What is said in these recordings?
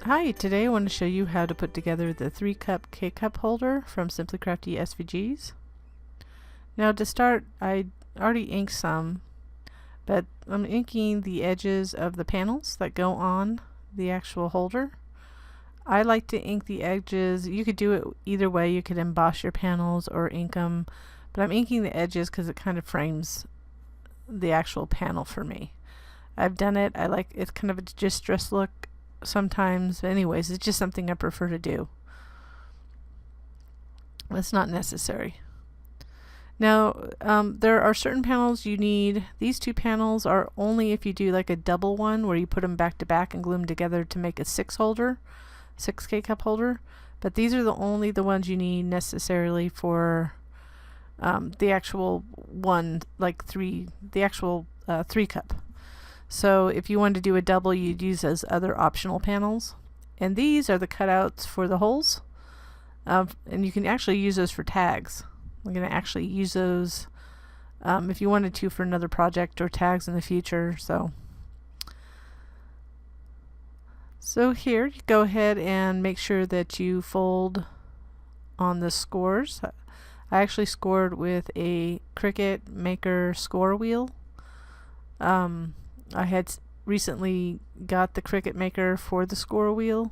Hi, today I want to show you how to put together the 3-cup K-cup holder from Simply Crafty SVGs. Now to start, I already inked some, but I'm inking the edges of the panels that go on the actual holder. I like to ink the edges. You could do it either way. You could emboss your panels or ink them, but I'm inking the edges because it kind of frames the actual panel for me. I've done it. I like it's kind of a distressed look sometimes, but anyways, it's just something I prefer to do. It's not necessary. Now there are certain panels you need. These two panels are only if you do like a double one where you put them back to back and glue them together to make a 6 K-cup holder, but these are only the ones you need necessarily for the actual one, like the actual 3-cup. So if you wanted to do a double, you'd use those other optional panels. And these are the cutouts for the holes. And you can actually use those for tags. I'm going to actually use those if you wanted to for another project or tags in the future. So here, you go ahead and make sure that you fold on the scores. I actually scored with a Cricut Maker score wheel. I had recently got the Cricut Maker for the score wheel,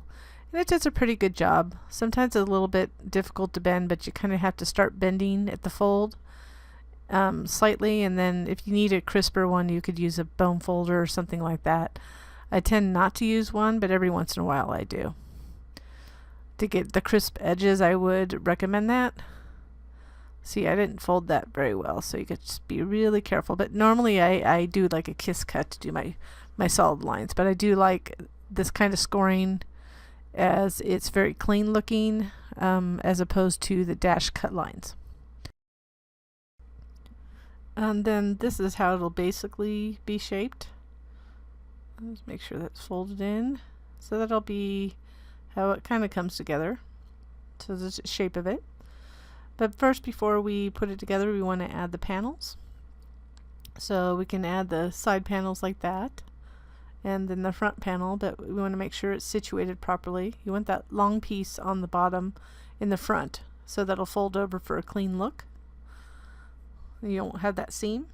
and it does a pretty good job. Sometimes it's a little bit difficult to bend, but you kind of have to start bending at the fold slightly, and then if you need a crisper one, you could use a bone folder or something like that. I tend not to use one, but every once in a while I do. To get the crisp edges, I would recommend that. See, I didn't fold that very well, so you could just be really careful. But normally I do like a kiss cut to do my solid lines. But I do like this kind of scoring as it's very clean looking as opposed to the dash cut lines. And then this is how it'll basically be shaped. Let's make sure that's folded in. So that'll be how it kind of comes together. So this is the shape of it. But first, before we put it together, we want to add the panels. So we can add the side panels like that, and then the front panel, but we want to make sure it's situated properly. You want that long piece on the bottom in the front, so that'll fold over for a clean look. You don't have that seam.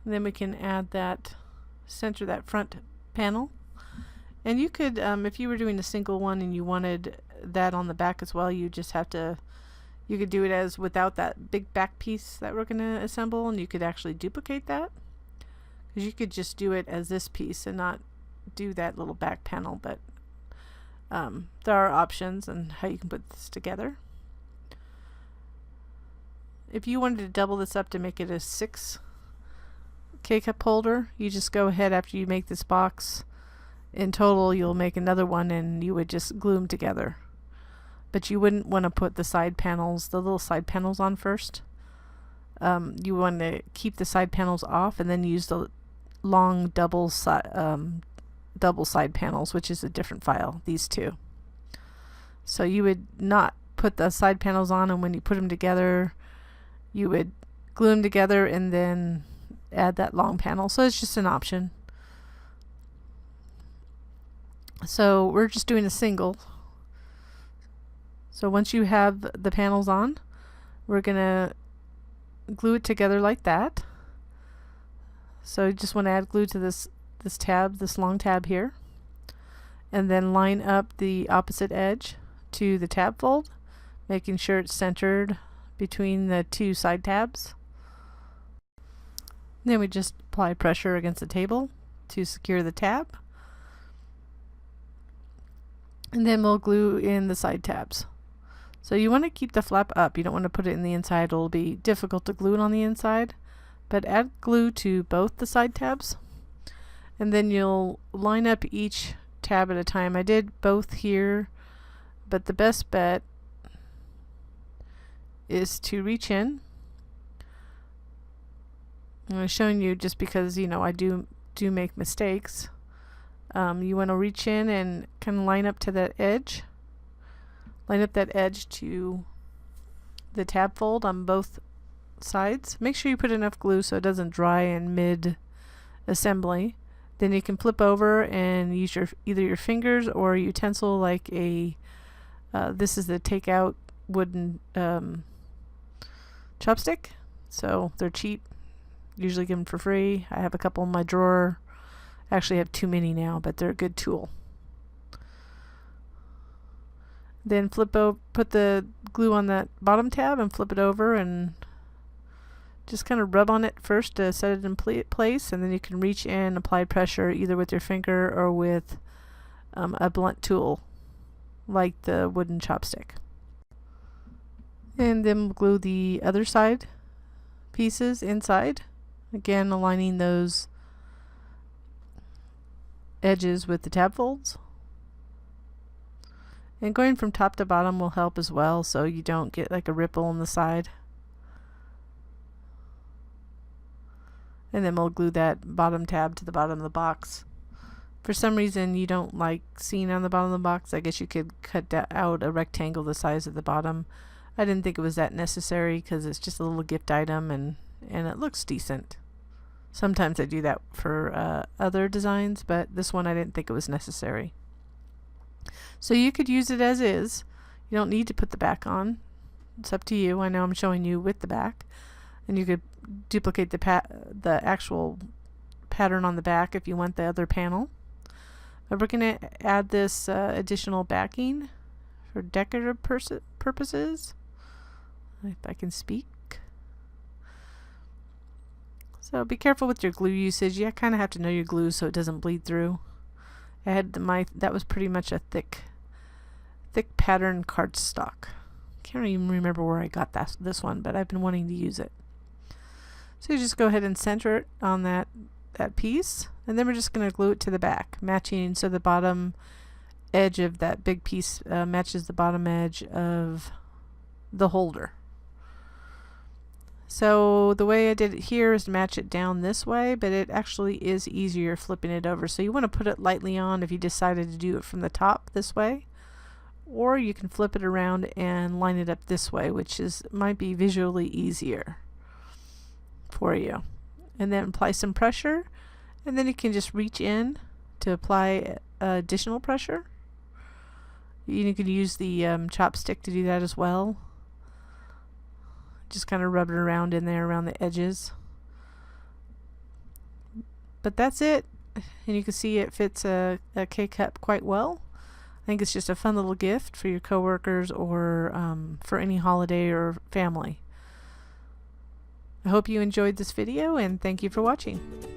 And then we can add that, center that front panel. And you could, if you were doing a single one and you wanted that on the back as well, you just have to, you could do it as without that big back piece that we're going to assemble, and you could actually duplicate that. Because you could just do it as this piece and not do that little back panel, but there are options on how you can put this together. If you wanted to double this up to make it a 6 K-cup holder, you just go ahead after you make this box. In total, you'll make another one, and you would just glue them together. But you wouldn't want to put the side panels, the little side panels on first. You want to keep the side panels off and then use the long double side panels, which is a different file, these two. So you would not put the side panels on, and when you put them together, you would glue them together and then add that long panel. So it's just an option. So we're just doing a single. So once you have the panels on, we're gonna glue it together like that. So you just want to add glue to this tab, this long tab here, and then line up the opposite edge to the tab fold, making sure it's centered between the two side tabs. Then we just apply pressure against the table to secure the tab. And then we'll glue in the side tabs. So you want to keep the flap up. You don't want to put it in the inside. It'll be difficult to glue it on the inside. But add glue to both the side tabs. And then you'll line up each tab at a time. I did both here, but the best bet is to reach in. I'm showing you just because, you know, I do make mistakes. You want to reach in and kind of line up to that edge. Line up that edge to the tab fold on both sides. Make sure you put enough glue so it doesn't dry in mid assembly. Then you can flip over and use either your fingers or a utensil like a, this is the takeout wooden chopstick. So they're cheap. Usually give them for free. I have a couple in my drawer. I actually have too many now, but they're a good tool. Then put the glue on that bottom tab and flip it over and just kind of rub on it first to set it in place, and then you can reach in, apply pressure either with your finger or with a blunt tool like the wooden chopstick. And then glue the other side pieces inside, again aligning those edges with the tab folds. And going from top to bottom will help as well, so you don't get like a ripple on the side. And then we'll glue that bottom tab to the bottom of the box. For some reason you don't like seeing on the bottom of the box, I guess you could cut out a rectangle the size of the bottom. I didn't think it was that necessary because it's just a little gift item and it looks decent. Sometimes I do that for other designs, but this one I didn't think it was necessary. So you could use it as is. You don't need to put the back on. It's up to you. I know I'm showing you with the back. And you could duplicate the actual pattern on the back if you want the other panel. But we're going to add this additional backing for decorative purposes. If I can speak. So be careful with your glue usage. You kind of have to know your glue so it doesn't bleed through. I had that was pretty much a thick pattern cardstock. Can't even remember where I got this one, but I've been wanting to use it. So you just go ahead and center it on that piece, and then we're just going to glue it to the back, matching so the bottom edge of that big piece matches the bottom edge of the holder. So the way I did it here is to match it down this way, but it actually is easier flipping it over. So you want to put it lightly on if you decided to do it from the top this way, or you can flip it around and line it up this way, which might be visually easier for you. And then apply some pressure, and then you can just reach in to apply additional pressure. You can use the chopstick to do that as well. Just kind of rub it around in there around the edges. But that's it, and you can see it fits a K-cup quite well. I think it's just a fun little gift for your coworkers or for any holiday or family. I hope you enjoyed this video, and thank you for watching.